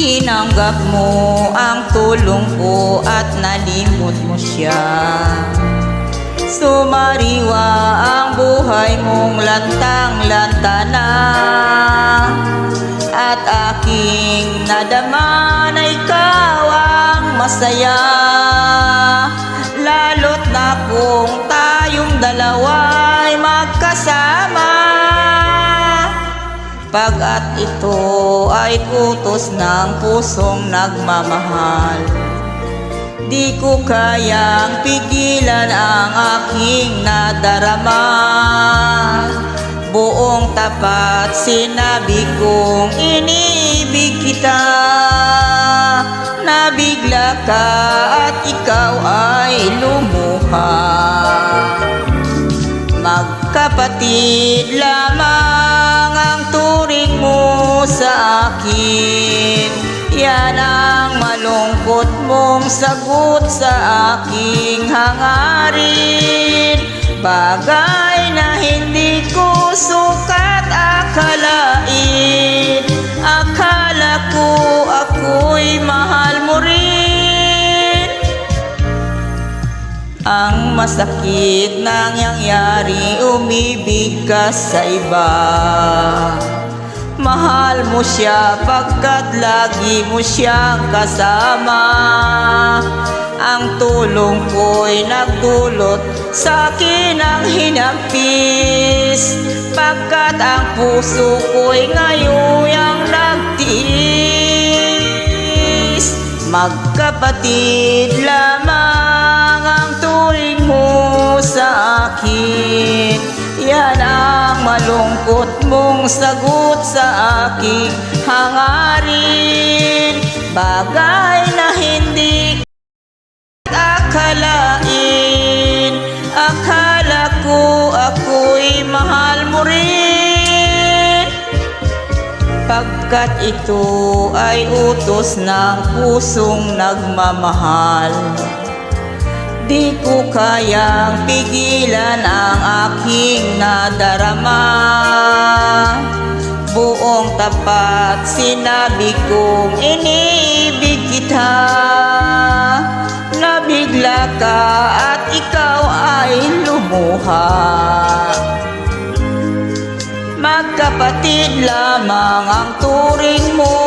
Tinanggap mo ang tulong ko at nalimot mo siya. Sumariwa ang buhay mong lantang-lanta na, at aking nadama na ikaw ang masaya. Lalo't na kung tayong dalawa'y magkasama, pagkat ito ay utos ng pusong nagmamahal. Di ko kayang pigilan ang aking nadarama. Buong tapat sinabi kong inibig kita. Nabigla ka at ikaw ay lumuha. Magkapatid lamang ang turing mo sa akin. Yan ang malungkot mong sagot sa aking hangarin. Bagay na hindi ko sukat akalain. Akala ko ako'y mahal mo rin. Ang masakit nangyayari, umibig ka sa iba. Mahal mo siya pagkat lagi mo siyang kasama. Ang tulong ko'y nagdulot sa akin ng hinagpis, pagkat ang puso ko'y ngayon ang nagtiis. Magkapatid lamang ang turing mo sa akin. Yan ang malungkot mong sagot sa aking hangarin. Bagay na hindi akalain. Akala ko ako'y mahal mo rin, pagkat ito ay utos ng pusong nagmamahal. Di ko kayang pigilan ang aking nadarama. Buong tapat sinabi kong inibig kita. Nabigla ka at ikaw ay lumuha. Magkapatid lamang ang turing mo.